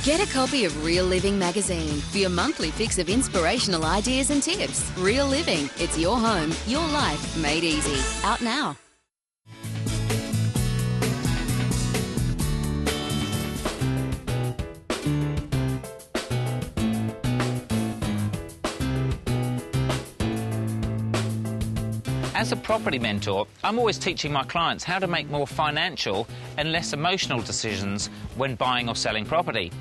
Get a copy of Real Living magazine for your monthly fix of inspirational ideas and tips. Real Living. It's your home, your life made easy. Out now. As a property mentor, I'm always teaching my clients how to make more financial and less emotional decisions when buying or selling property.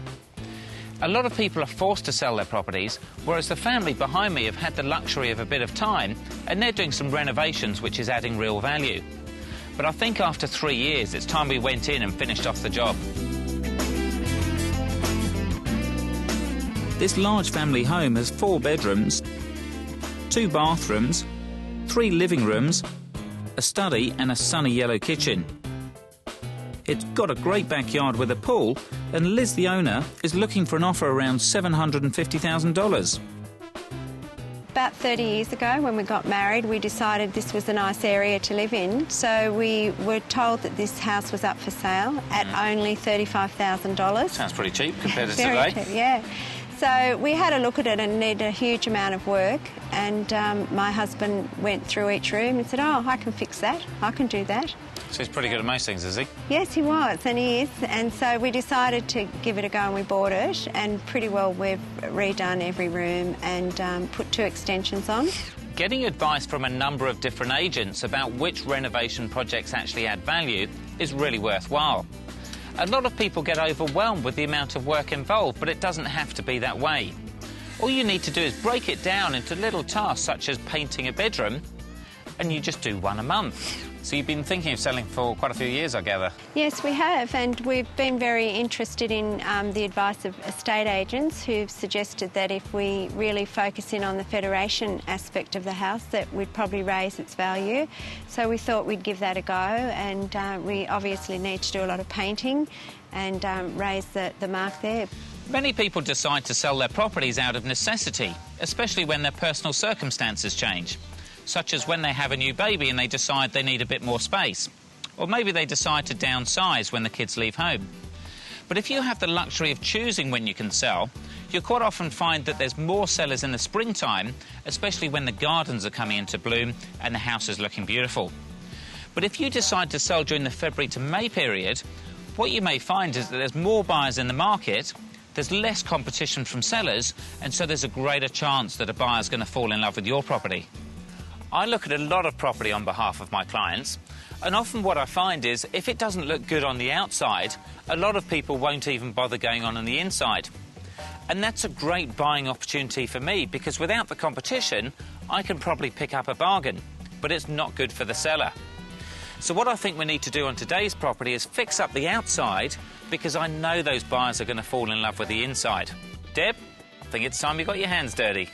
A lot of people are forced to sell their properties, whereas the family behind me have had the luxury of a bit of time and they're doing some renovations which is adding real value. But I think after 3 years it's time we went in and finished off the job. This large family home has 4 bedrooms, 2 bathrooms, 3 living rooms, a study and a sunny yellow kitchen. It's got a great backyard with a pool, and Liz, the owner, is looking for an offer around $750,000. About 30 years ago, when we got married, we decided this was a nice area to live in, so we were told that this house was up for sale at only $35,000. Sounds pretty cheap compared to Very today. cheap, yeah. So we had a look at it and needed a huge amount of work, and my husband went through each room and said, oh, I can fix that, I can do that. So he's pretty good at most things, is he? Yes, he was, and he is. And so we decided to give it a go and we bought it, and pretty well we've redone every room and put 2 extensions on. Getting advice from a number of different agents about which renovation projects actually add value is really worthwhile. A lot of people get overwhelmed with the amount of work involved, but it doesn't have to be that way. All you need to do is break it down into little tasks such as painting a bedroom, and you just do 1 a month. So you've been thinking of selling for quite a few years, I gather? Yes, we have, and we've been very interested in the advice of estate agents who've suggested that if we really focus in on the federation aspect of the house, that we'd probably raise its value. So we thought we'd give that a go, and we obviously need to do a lot of painting and raise the mark there. Many people decide to sell their properties out of necessity, especially when their personal circumstances change, such as when they have a new baby and they decide they need a bit more space. Or maybe they decide to downsize when the kids leave home. But if you have the luxury of choosing when you can sell, you'll quite often find that there's more sellers in the springtime, especially when the gardens are coming into bloom and the house is looking beautiful. But if you decide to sell during the February to May period, what you may find is that there's more buyers in the market, there's less competition from sellers, and so there's a greater chance that a buyer's going to fall in love with your property. I look at a lot of property on behalf of my clients, and often what I find is if it doesn't look good on the outside, a lot of people won't even bother going on the inside. And that's a great buying opportunity for me, because without the competition, I can probably pick up a bargain, but it's not good for the seller. So what I think we need to do on today's property is fix up the outside, because I know those buyers are going to fall in love with the inside. Deb, I think it's time you got your hands dirty.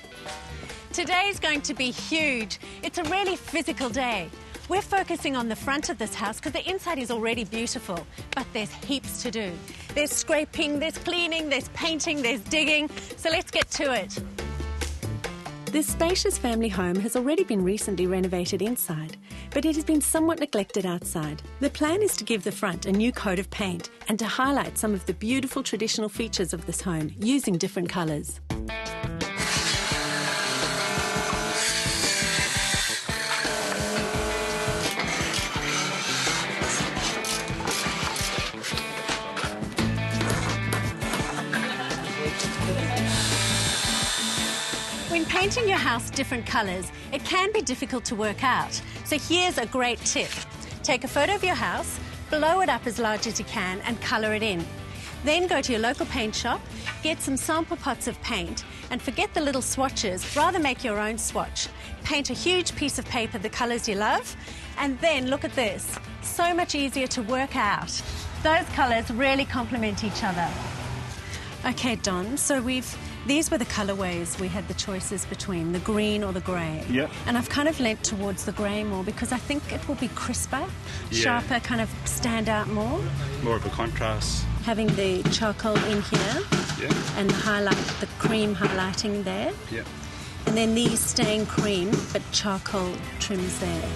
Today's going to be huge. It's a really physical day. We're focusing on the front of this house because the inside is already beautiful, but there's heaps to do. There's scraping, there's cleaning, there's painting, there's digging, so let's get to it. This spacious family home has already been recently renovated inside, but it has been somewhat neglected outside. The plan is to give the front a new coat of paint and to highlight some of the beautiful traditional features of this home using different colours. When painting your house different colours, it can be difficult to work out. So here's a great tip. Take a photo of your house, blow it up as large as you can and colour it in. Then go to your local paint shop, get some sample pots of paint and forget the little swatches, rather make your own swatch. Paint a huge piece of paper the colours you love, and then look at this. So much easier to work out. Those colours really complement each other. Okay, Don, so these were the colourways we had the choices between, the green or the grey. Yep. And I've kind of leant towards the grey more because I think it will be crisper, sharper, kind of stand out more. More of a contrast. Having the charcoal in here and the cream highlighting there. Yeah. And then these staying cream, but charcoal trims there.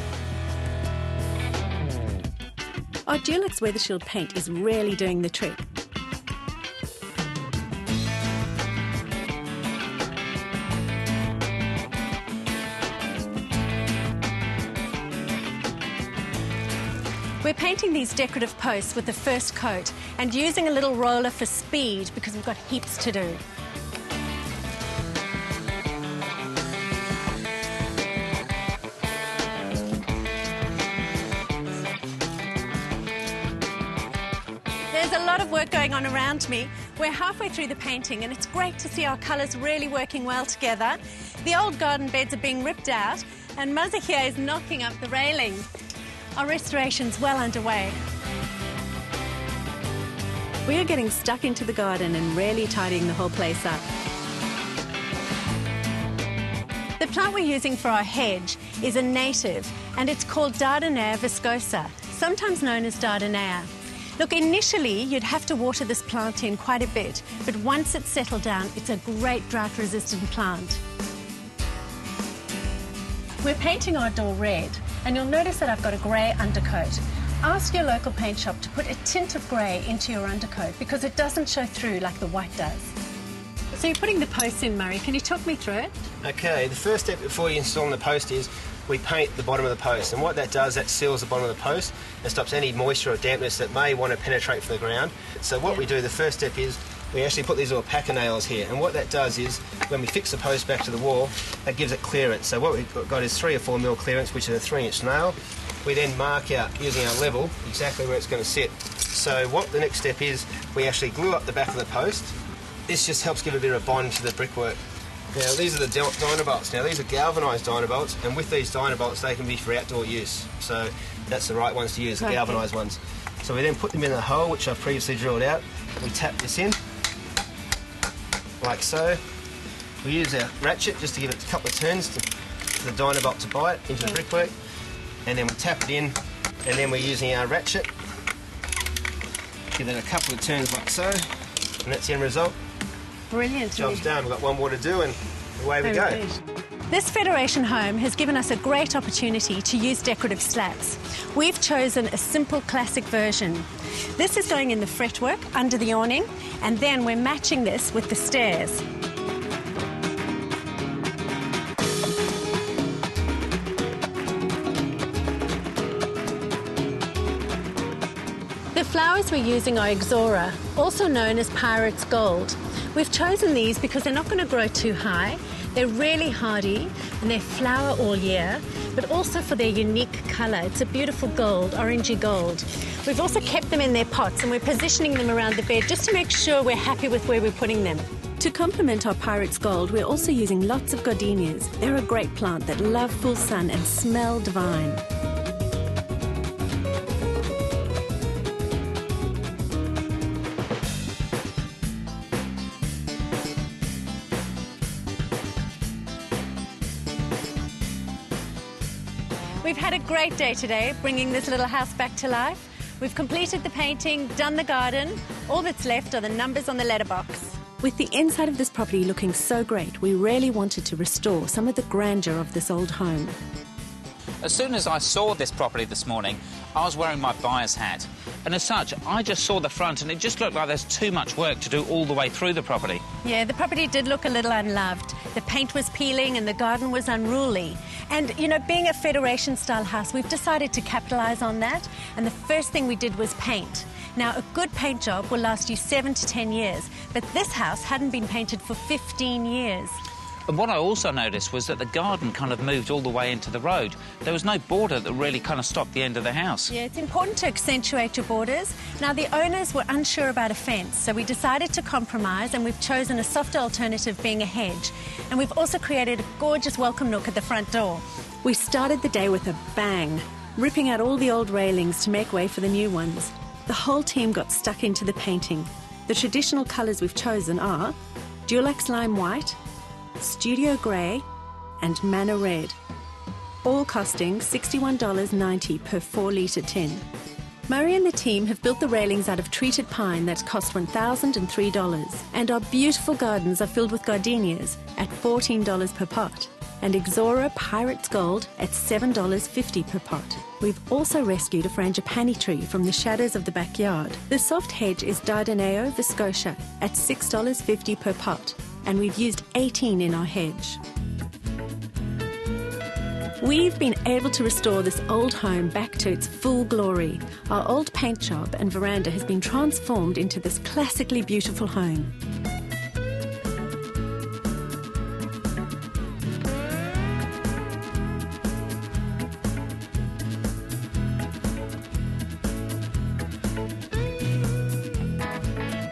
Our Dulux Weather Shield paint is really doing the trick. We're painting these decorative posts with the first coat and using a little roller for speed because we've got heaps to do. There's a lot of work going on around me. We're halfway through the painting and it's great to see our colours really working well together. The old garden beds are being ripped out and Muzza here is knocking up the railing. Our restoration's well underway. We are getting stuck into the garden and really tidying the whole place up. The plant we're using for our hedge is a native and it's called Dardinea viscosa, sometimes known as Dardinea. Look, initially you'd have to water this plant in quite a bit, but once it's settled down, it's a great drought-resistant plant. We're painting our door red, and you'll notice that I've got a grey undercoat. Ask your local paint shop to put a tint of grey into your undercoat because it doesn't show through like the white does. So you're putting the posts in, Murray. Can you talk me through it? Okay, the first step before you install the post is we paint the bottom of the post, and what that does, that seals the bottom of the post and stops any moisture or dampness that may want to penetrate from the ground. So what we do, the first step is we actually put these little packer nails here, and what that does is when we fix the post back to the wall, that gives it clearance. So what we've got is 3 or 4 mil clearance, which is a 3-inch nail. We then mark out using our level exactly where it's going to sit. So what the next step is, we actually glue up the back of the post. This just helps give a bit of a bond to the brickwork. Now these are the dynabolts. Now these are galvanised dynabolts, and with these dynabolts they can be for outdoor use. So that's the right ones to use, the galvanised ones. So we then put them in a hole which I've previously drilled out. We tap this in, like so. We use our ratchet just to give it a couple of turns for the dynabolt to bite into the brickwork. And then we tap it in, and then we're using our ratchet. Give it a couple of turns like so, and that's the end result. Brilliant. Job's done. We've got one more to do and away we go. This Federation home has given us a great opportunity to use decorative slats. We've chosen a simple classic version. This is going in the fretwork under the awning, and then we're matching this with the stairs. The flowers we're using are Ixora, also known as Pirate's Gold. We've chosen these because they're not going to grow too high, they're really hardy and they flower all year, but also for their unique colour. It's a beautiful gold, orangey gold. We've also kept them in their pots and we're positioning them around the bed just to make sure we're happy with where we're putting them. To complement our Pirate's Gold, we're also using lots of gardenias. They're a great plant that love full sun and smell divine. We've had a great day today, bringing this little house back to life. We've completed the painting, done the garden. All that's left are the numbers on the letterbox. With the inside of this property looking so great, we really wanted to restore some of the grandeur of this old home. As soon as I saw this property this morning, I was wearing my buyer's hat. And as such, I just saw the front and it just looked like there's too much work to do all the way through the property. Yeah, the property did look a little unloved. The paint was peeling and the garden was unruly. And, you know, being a Federation-style house, we've decided to capitalise on that. And the first thing we did was paint. Now, a good paint job will last you 7 to 10 years, but this house hadn't been painted for 15 years. And what I also noticed was that the garden kind of moved all the way into the road. There was no border that really kind of stopped the end of the house. Yeah, it's important to accentuate your borders. Now, the owners were unsure about a fence, so we decided to compromise and we've chosen a softer alternative being a hedge. And we've also created a gorgeous welcome nook at the front door. We started the day with a bang, ripping out all the old railings to make way for the new ones. The whole team got stuck into the painting. The traditional colours we've chosen are Dulax Lime White, Studio Grey and Manna Red, all costing $61.90 per 4-litre tin. Murray and the team have built the railings out of treated pine that cost $1,003, and our beautiful gardens are filled with gardenias at $14 per pot, and Ixora Pirate's Gold at $7.50 per pot. We've also rescued a frangipani tree from the shadows of the backyard. The soft hedge is Dardinea viscosa at $6.50 per pot, and we've used 18 in our hedge. We've been able to restore this old home back to its full glory. Our old paint job and veranda has been transformed into this classically beautiful home.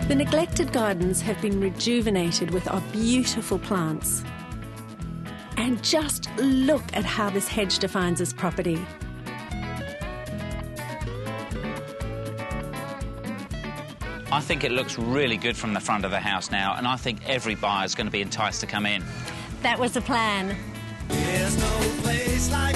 The neglected gardens have been rejuvenated with our beautiful plants. And just look at how this hedge defines this property. I think it looks really good from the front of the house now, and I think every buyer is going to be enticed to come in. That was the plan. There's no place like